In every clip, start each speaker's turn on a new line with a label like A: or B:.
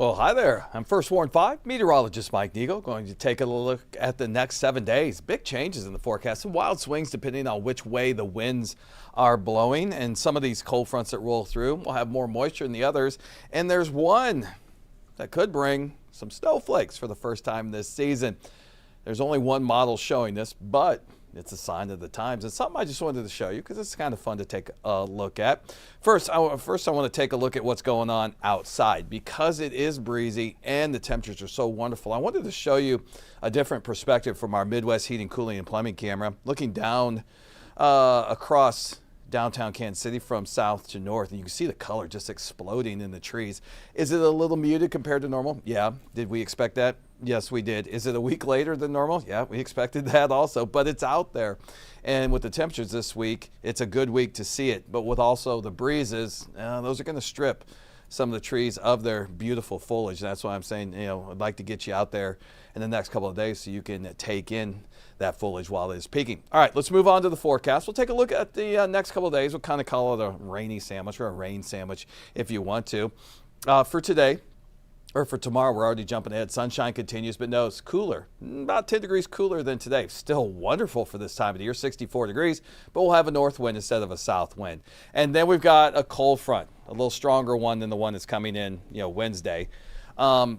A: Well, hi there. I'm First Warn 5, Meteorologist Mike Nicco, going to take a look at the next 7 days. Big changes in the forecast, some wild swings depending on which way the winds are blowing, and some of these cold fronts that roll through will have more moisture than the others, and there's one that could bring some snowflakes for the first time this season. There's only one model showing this, but it's a sign of the times. It's something I just wanted to show you because it's kind of fun to take a look at. First, I want to take a look at what's going on outside. Because it is breezy and the temperatures are so wonderful, I wanted to show you a different perspective from our Midwest heating, cooling, and plumbing camera, looking down across downtown Kansas City from south to north, and you can see the color just exploding in the trees. Is it a little muted compared to normal? Yeah. Did we expect that? Yes, we did. Is it a week later than normal? Yeah, we expected that also, but it's out there. And with the temperatures this week, it's a good week to see it. But with also the breezes, those are going to strip some of the trees of their beautiful foliage. That's why I'm saying, I'd like to get you out there in the next couple of days so you can take in that foliage while it is peaking. All right, let's move on to the forecast. We'll take a look at the next couple of days. We'll kind of call it a rainy sandwich or a rain sandwich if you want to. For today, or for tomorrow, we're already jumping ahead. Sunshine continues, but no, it's cooler. About 10 degrees cooler than today. Still wonderful for this time of the year, 64 degrees, but we'll have a north wind instead of a south wind. And then we've got a cold front, a little stronger one than the one that's coming in, Wednesday.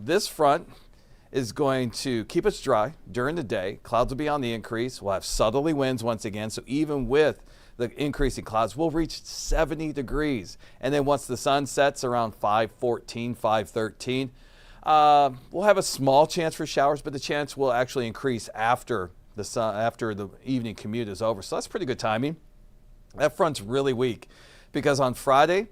A: This front is going to keep us dry during the day. Clouds will be on the increase. We'll have southerly winds once again, so even with the increasing clouds, we'll reach 70 degrees. And then once the sun sets around 5:14, 5:13, we'll have a small chance for showers, but the chance will actually increase after the evening commute is over. So that's pretty good timing. That front's really weak because on Friday,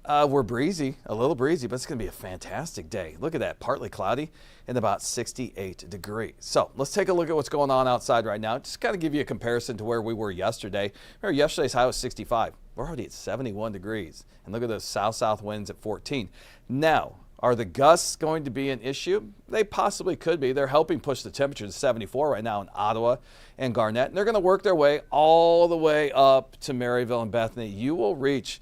A: we're breezy, a little breezy, but it's going to be a fantastic day. Look at that, partly cloudy and about 68 degrees. So let's take a look at what's going on outside right now. Just kind of give you a comparison to where we were yesterday. Remember, yesterday's high was 65. We're already at 71 degrees. And look at those south-south winds at 14. Now, are the gusts going to be an issue? They possibly could be. They're helping push the temperature to 74 right now in Ottawa and Garnett. And they're going to work their way all the way up to Maryville and Bethany. You will reach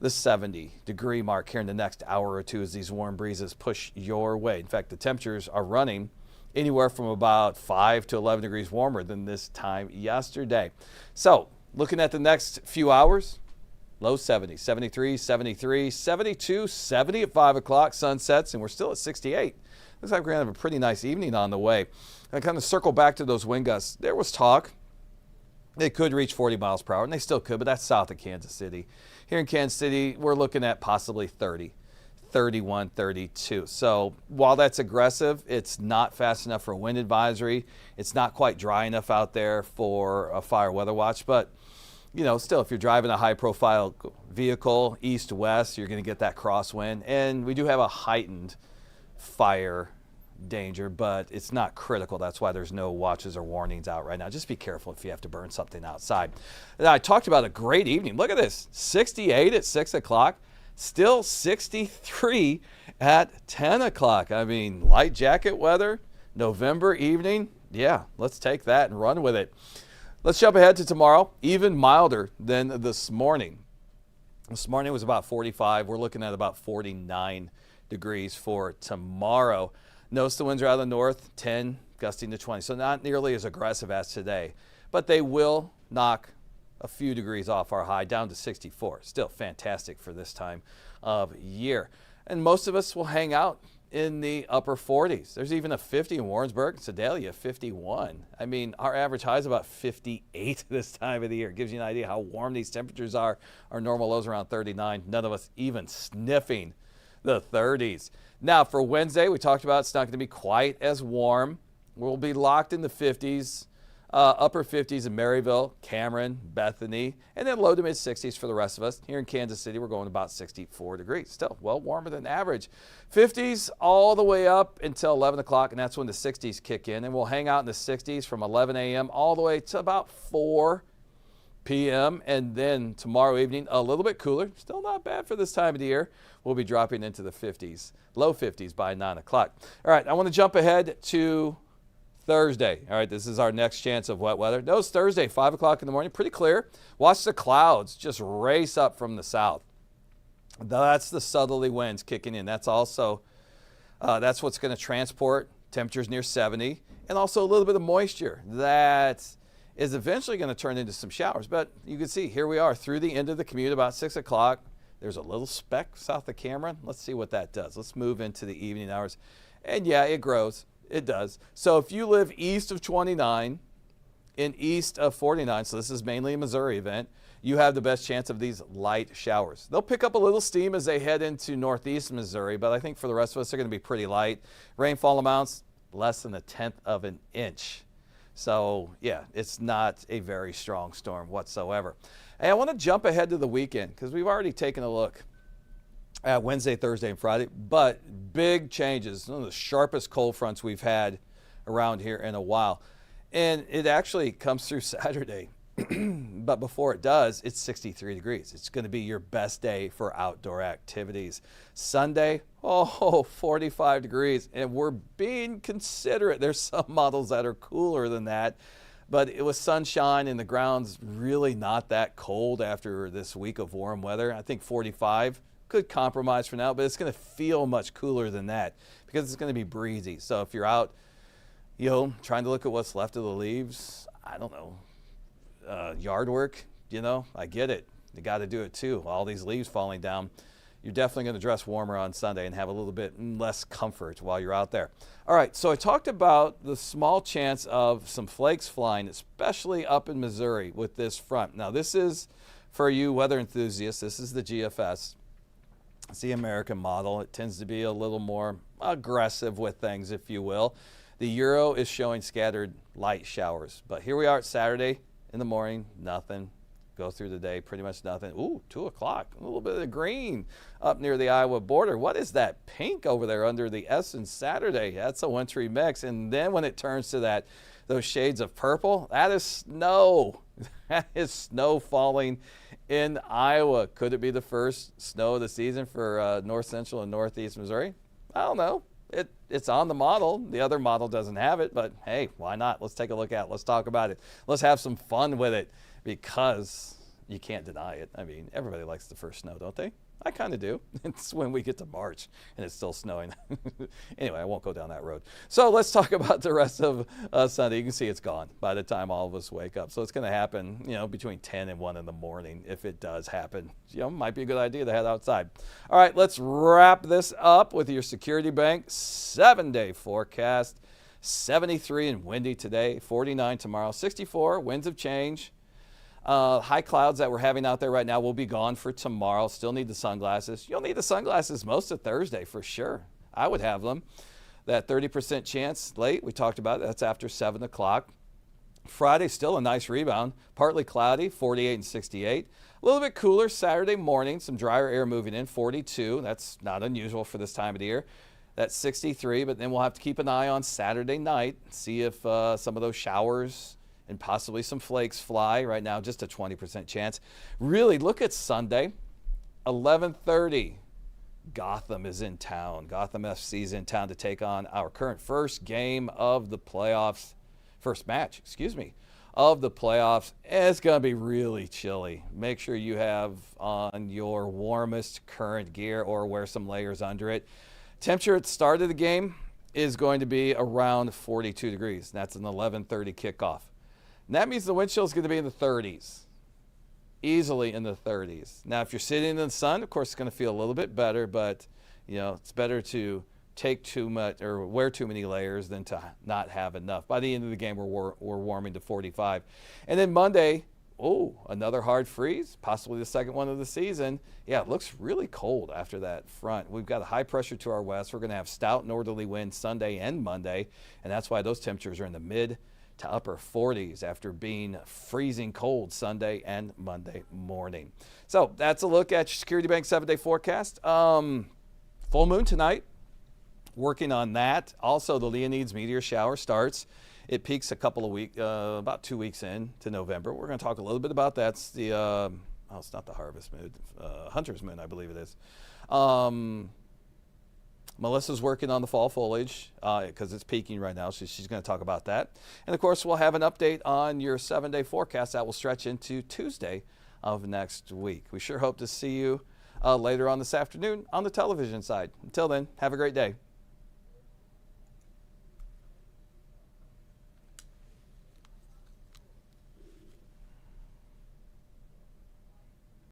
A: the 70-degree mark here in the next hour or two as these warm breezes push your way. In fact, the temperatures are running anywhere from about 5 to 11 degrees warmer than this time yesterday. So looking at the next few hours, low 70s, 73, 73, 72, 70 at 5 o'clock, sun sets, and we're still at 68. Looks like we're going to have a pretty nice evening on the way. I kind of circle back to those wind gusts. There was talk they could reach 40 miles per hour, and they still could, but that's south of Kansas City. Here in Kansas City, we're looking at possibly 30, 31, 32. So while that's aggressive, it's not fast enough for a wind advisory. It's not quite dry enough out there for a fire weather watch, but still, if you're driving a high-profile vehicle east-west, you're going to get that crosswind. And we do have a heightened fire danger, but it's not critical. That's why there's no watches or warnings out right now. Just be careful if you have to burn something outside. Now, I talked about a great evening. Look at this, 68 at 6 o'clock, still 63 at 10 o'clock. I mean, light jacket weather, November evening. Yeah, let's take that and run with it. Let's jump ahead to tomorrow, even milder than this morning. This morning was about 45. We're looking at about 49 degrees for tomorrow. Notice the winds are out of the north, 10, gusting to 20. So not nearly as aggressive as today, but they will knock a few degrees off our high down to 64. Still fantastic for this time of year. And most of us will hang out in the upper 40s. There's even a 50 in Warrensburg, Sedalia, 51. I mean, our average high is about 58 this time of the year. It gives you an idea how warm these temperatures are. Our normal lows around 39. None of us even sniffing the 30s. Now for Wednesday, we talked about it's not going to be quite as warm. We'll be locked in the 50s, upper 50s in Maryville, Cameron, Bethany, and then low to mid 60s for the rest of us. Here in Kansas City, we're going about 64 degrees. Still well warmer than average. 50s all the way up until 11 o'clock, and that's when the 60s kick in. And we'll hang out in the 60s from 11 a.m. all the way to about 4 p.m. And then tomorrow evening, a little bit cooler. Still not bad for this time of the year. We'll be dropping into the 50s, low 50s by 9 o'clock. All right, I want to jump ahead to Thursday. All right, this is our next chance of wet weather. Notice Thursday, 5 o'clock in the morning, pretty clear. Watch the clouds just race up from the south. That's the southerly winds kicking in. That's also That's what's going to transport temperatures near 70 and also a little bit of moisture that is eventually going to turn into some showers. But you can see here we are through the end of the commute about 6 o'clock. There's a little speck south of the camera. Let's see what that does. Let's move into the evening hours. And yeah, it grows. It does. So if you live east of 29 and east of 49, so this is mainly a Missouri event, you have the best chance of these light showers. They'll pick up a little steam as they head into northeast Missouri, but I think for the rest of us, they're going to be pretty light. Rainfall amounts, less than 1/10 of an inch. So yeah, it's not a very strong storm whatsoever. Hey, I want to jump ahead to the weekend because we've already taken a look at Wednesday, Thursday, and Friday, but big changes. One of the sharpest cold fronts we've had around here in a while. And it actually comes through Saturday. But before it does, it's 63 degrees. It's going to be your best day for outdoor activities. Sunday, 45 degrees. And we're being considerate. There's some models that are cooler than that. But it was sunshine and the ground's really not that cold after this week of warm weather. I think 45 could compromise for now, but it's going to feel much cooler than that because it's going to be breezy. So if you're out, trying to look at what's left of the leaves, I don't know, yard work, I get it. You got to do it too. All these leaves falling down. You're definitely going to dress warmer on Sunday and have a little bit less comfort while you're out there. All right, so I talked about the small chance of some flakes flying, especially up in Missouri with this front. Now, this is for you weather enthusiasts. This is the GFS. It's the American model. It tends to be a little more aggressive with things, if you will. The Euro is showing scattered light showers. But here we are at Saturday in the morning, nothing. Go through the day, pretty much nothing. Ooh, 2 o'clock, a little bit of green up near the Iowa border. What is that pink over there under the S in Saturday? That's a wintry mix. And then when it turns to those shades of purple, that is snow. That is snow falling in Iowa. Could it be the first snow of the season for north central and northeast Missouri? I don't know. It's on the model. The other model doesn't have it, but hey, why not? Let's take a look at it. Let's talk about it. Let's have some fun with it because you can't deny it. I mean, everybody likes the first snow, don't they? I kind of do. It's when we get to March and it's still snowing. Anyway, I won't go down that road. So let's talk about the rest of Sunday. You can see it's gone by the time all of us wake up. So it's going to happen, between 10 and 1 in the morning. If it does happen, might be a good idea to head outside. All right, let's wrap this up with your Security Bank 7-day forecast. 73 and windy today, 49 tomorrow, 64, winds of change. High clouds that we're having out there right now will be gone for tomorrow. Still need the sunglasses. You'll need the sunglasses most of Thursday for sure. I would have them. That 30% chance late, we talked about it, that's after 7 o'clock. Friday, still a nice rebound. Partly cloudy, 48 and 68. A little bit cooler Saturday morning, some drier air moving in, 42. That's not unusual for this time of the year. That's 63, but then we'll have to keep an eye on Saturday night, see if some of those showers and possibly some flakes fly. Right now, just a 20% chance. Really, look at Sunday, 11:30. Gotham is in town. Gotham FC is in town to take on our current first game of the playoffs. First match, of the playoffs. And it's going to be really chilly. Make sure you have on your warmest current gear or wear some layers under it. Temperature at the start of the game is going to be around 42 degrees. That's an 11:30 kickoff. And that means the wind chill is going to be in the 30s, easily in the 30s. Now, if you're sitting in the sun, of course, it's going to feel a little bit better, but, it's better to take too much or wear too many layers than to not have enough. By the end of the game, we're warming to 45. And then Monday, another hard freeze, possibly the second one of the season. Yeah, it looks really cold after that front. We've got a high pressure to our west. We're going to have stout northerly winds Sunday and Monday, and that's why those temperatures are in the mid to upper 40s after being freezing cold Sunday and Monday morning. So that's a look at your Security Bank 7-day forecast. Full moon tonight, working on that. Also, the Leonids meteor shower starts. It peaks a couple of weeks, about 2 weeks into November. We're going to talk a little bit about that. It's the, it's not the harvest moon, hunter's moon, I believe it is. Melissa's working on the fall foliage because it's peaking right now. So she's going to talk about that. And, of course, we'll have an update on your 7-day forecast that will stretch into Tuesday of next week. We sure hope to see you later on this afternoon on the television side. Until then, have a great day.